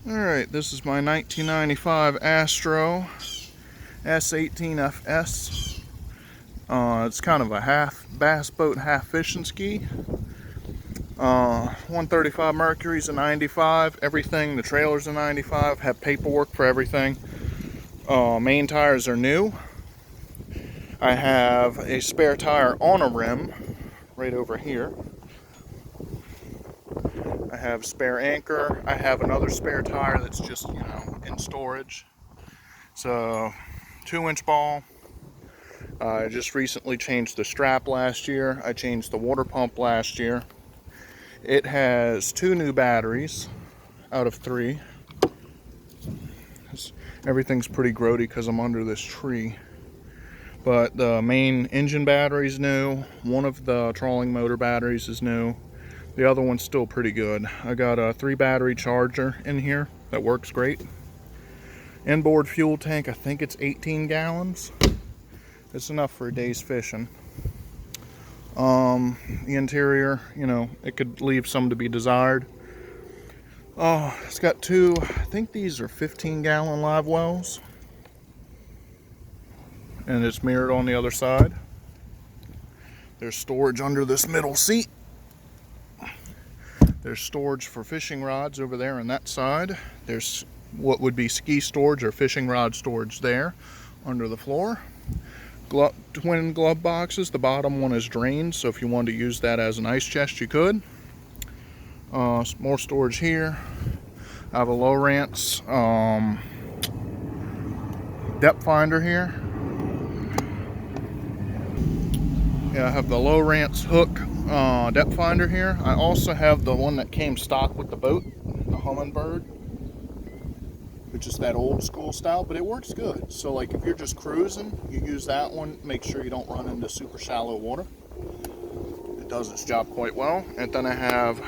Alright, this is my 1995 Astro S18FS. It's kind of a half bass boat, half fishing ski. 135 Mercury's a 95. Everything, the trailer's a 95. Have paperwork for everything. Main tires are new. I have a spare tire on a rim right over here. I have spare anchor. I have another spare tire that's just, in storage. It's a 2-inch ball. I just recently changed the strap last year. I changed the water pump last year. It has 2 new batteries out of 3. Everything's pretty grody because I'm under this tree. But the main engine battery's new. One of the trolling motor batteries is new. The other one's still pretty good. I got a 3 battery charger in here that works great. Inboard fuel tank, I think it's 18 gallons. It's enough for a day's fishing. The interior, it could leave some to be desired. It's got 2, I think these are 15-gallon live wells. And it's mirrored on the other side. There's storage under this middle seat. There's storage for fishing rods over there on that side. There's what would be ski storage or fishing rod storage there under the floor. Twin glove boxes. The bottom one is drained, so if you wanted to use that as an ice chest, you could. More storage here. I have a Lowrance depth finder here. Yeah, I have the Lowrance hook depth finder here. I also have the one that came stock with the boat, the Humminbird, which is that old school style, but it works good. So like if you're just cruising, you use that one, make sure you don't run into super shallow water. It does its job quite well. And then I have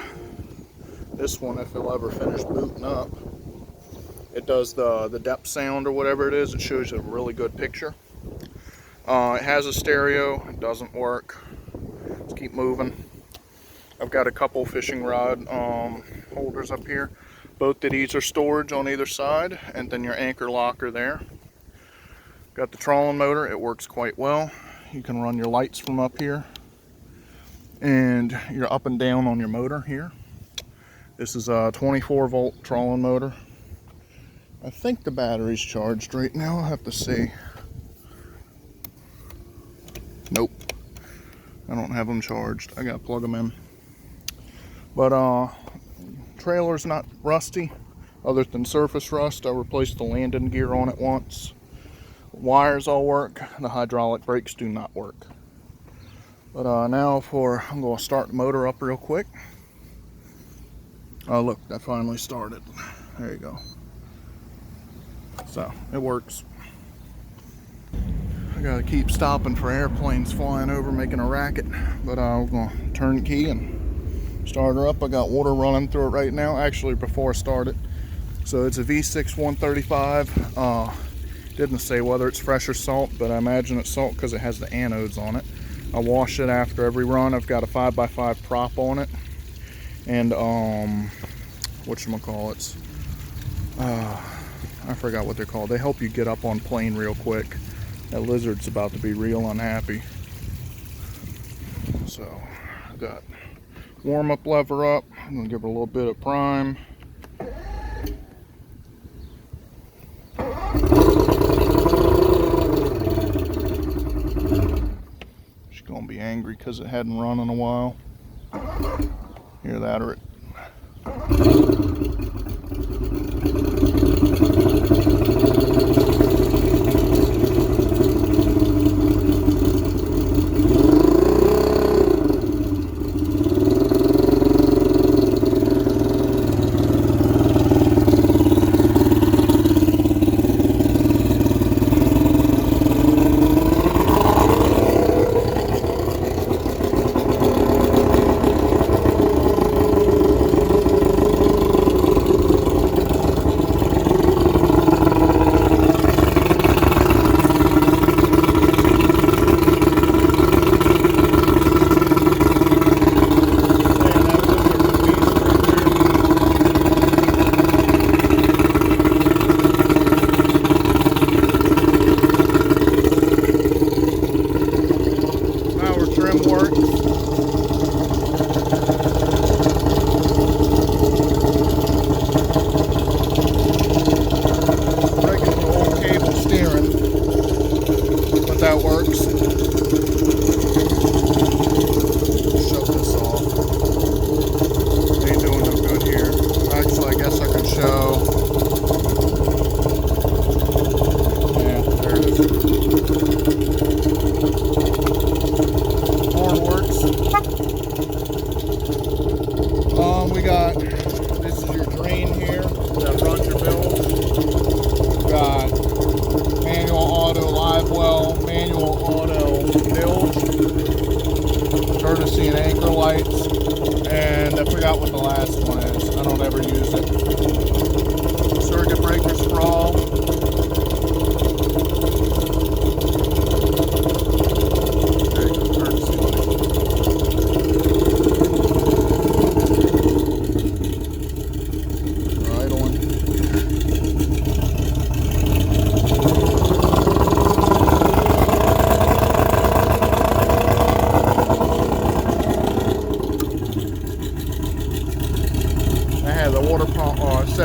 this one, if it'll ever finish booting up. It does the depth sound or whatever it is. It shows you a really good picture. It has a stereo. It doesn't work. Let's keep moving. I've got a couple fishing rod holders up here. Both of these are storage on either side, and then your anchor locker there. Got the trolling motor. It works quite well. You can run your lights from up here, and you're up and down on your motor here. This is a 24-volt trolling motor. I think the battery's charged right now. I'll have to see. Nope, I don't have them charged. I gotta plug them in. But trailer's not rusty other than surface rust. I replaced the landing gear on it once. Wires all work. The hydraulic brakes do not work. But now I'm gonna start the motor up real quick. Oh look, that finally started. There you go. So it works. I gotta keep stopping for airplanes flying over making a racket, but I'm gonna turn the key and start her up. I got water running through it right now, actually before I start it. So it's a V6 135. Didn't say whether it's fresh or salt, but I imagine it's salt because it has the anodes on it. I wash it after every run. I've got a 5x5 prop on it, and whatchamacallits, I forgot what they're called. They help you get up on plane real quick. That lizard's about to be real unhappy. So, I've got warm-up lever up. I'm gonna give her a little bit of prime. She's gonna be angry because it hadn't run in a while. Hear that or it?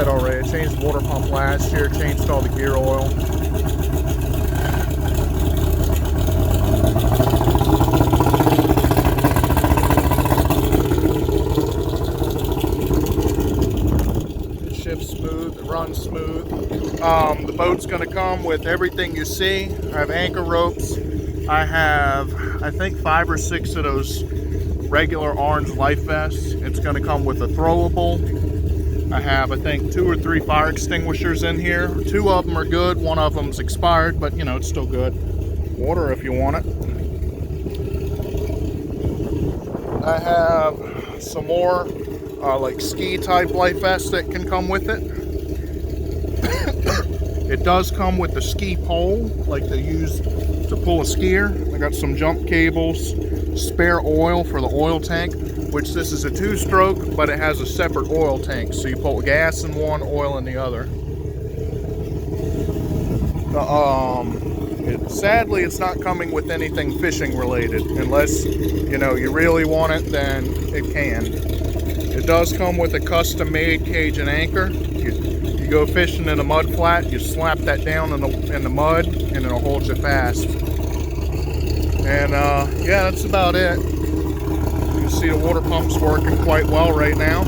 said already, I changed the water pump last year, changed all the gear oil. It shifts smooth, it runs smooth. The boat's going to come with everything you see. I have anchor ropes. I have, I think, 5 or 6 of those regular orange life vests. It's going to come with a throwable. I have, I think, 2 or 3 fire extinguishers in here. 2 of them are good. 1 of them's expired, but you know, it's still good. Water if you want it. I have some more like ski type life vests that can come with it. It does come with the ski pole like they use to pull a skier. I got some jump cables, spare oil for the oil tank, which this is a 2-stroke, but it has a separate oil tank. So you put gas in one, oil in the other. Sadly, it's not coming with anything fishing related. Unless, you know, you really want it, then it can. It does come with a custom made cage and anchor. You go fishing in a mud flat, you slap that down in the mud, and it'll hold you fast. And yeah, that's about it. You can see the water pump's working quite well right now.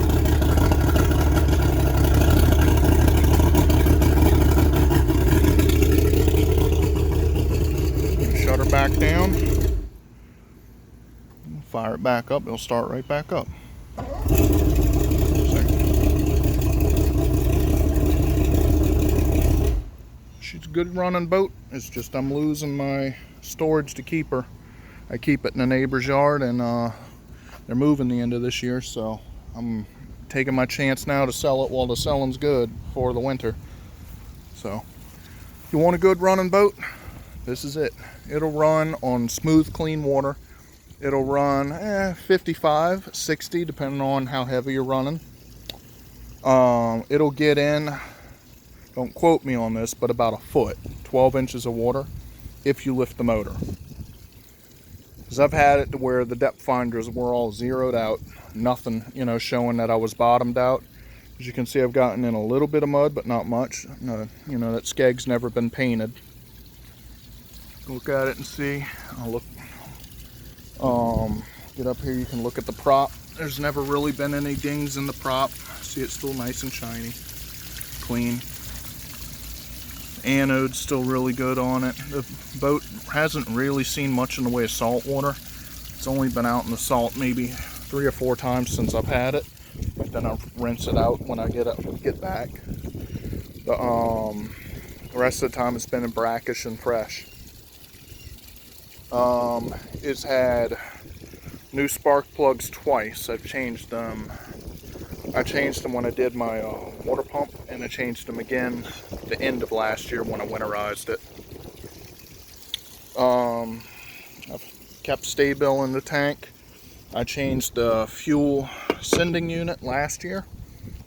Shut her back down. Fire it back up, it'll start right back up. She's a good running boat. It's just I'm losing my storage to keep her. I keep it in the neighbor's yard, and they're moving the end of this year, so I'm taking my chance now to sell it while the selling's good for the winter. So if you want a good running boat, this is it. It'll run on smooth, clean water. It'll run 55, 60, depending on how heavy you're running. It'll get in, don't quote me on this, but about a foot, 12 inches of water, if you lift the motor. Because I've had it to where the depth finders were all zeroed out, nothing, you know, showing that I was bottomed out. As you can see, I've gotten in a little bit of mud, but not much. You know, that skeg's never been painted. Look at it and see. I'll look. Get up here, you can look at the prop. There's never really been any dings in the prop. See, it's still nice and shiny, clean. Anode's still really good on it. The boat hasn't really seen much in the way of salt water. It's only been out in the salt maybe 3 or 4 times since I've had it, but then I'll rinse it out when I get back. The rest of the time it's been in brackish and fresh. It's had new spark plugs twice. I've changed them. I changed them when I did my water pump, and I changed them again the end of last year when I winterized it. I've kept Sta-Bil in the tank. I changed the fuel sending unit last year.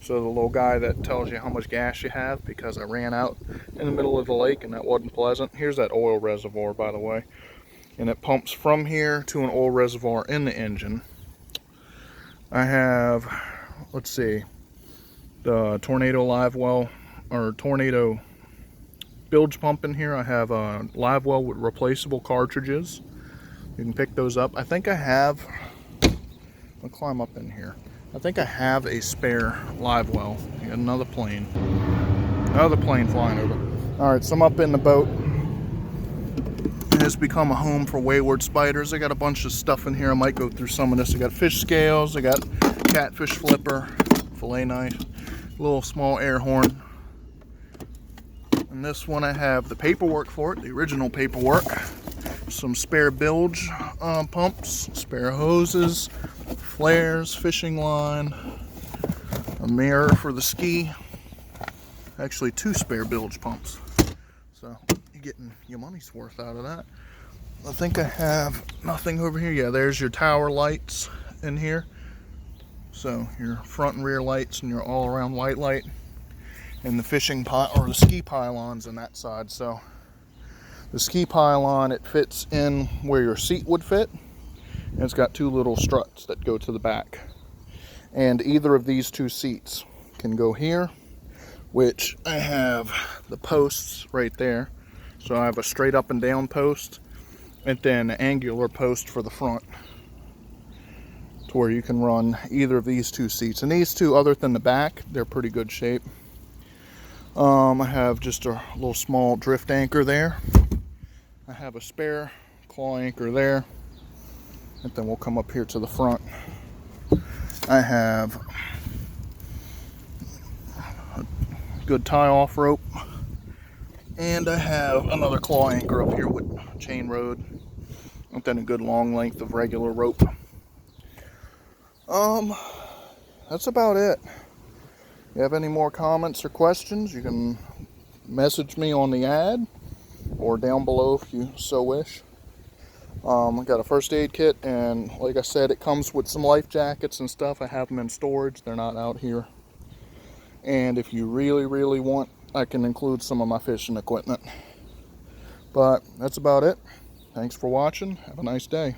So the little guy that tells you how much gas you have, because I ran out in the middle of the lake and that wasn't pleasant. Here's that oil reservoir, by the way. And it pumps from here to an oil reservoir in the engine. I have, let's see, the Tornado live well, or Tornado bilge pump in here. I have a live well with replaceable cartridges. You can pick those up. I think I have, I'll climb up in here. I think I have a spare live well. Got another plane flying over. All right, so I'm up in the boat. It has become a home for wayward spiders. I got a bunch of stuff in here. I might go through some of this. I got fish scales. I got catfish flipper, fillet knife, little small air horn. And this one I have the paperwork for it, the original paperwork. Some spare bilge pumps, spare hoses, flares, fishing line, a mirror for the ski. Actually 2 spare bilge pumps. So you're getting your money's worth out of that. I think I have nothing over here. Yeah, there's your tower lights in here. So your front and rear lights and your all-around white light, and the fishing or the ski pylons on that side. So the ski pylon, it fits in where your seat would fit, and it's got 2 little struts that go to the back. And either of these 2 seats can go here, which I have the posts right there. So I have a straight up and down post, and then an angular post for the front, to where you can run either of these two seats. And these two, other than the back, they're pretty good shape. I have just a little small drift anchor there. I have a spare claw anchor there, and then we'll come up here to the front. I have a good tie-off rope, and I have another claw anchor up here with chain rod, and then a good long length of regular rope. That's about it. If you have any more comments or questions, you can message me on the ad or down below if you so wish. I got a first aid kit, and like I said, it comes with some life jackets and stuff. I have them in storage. They're not out here. And if you really want, I can include some of my fishing equipment. But that's about it. Thanks for watching. Have a nice day.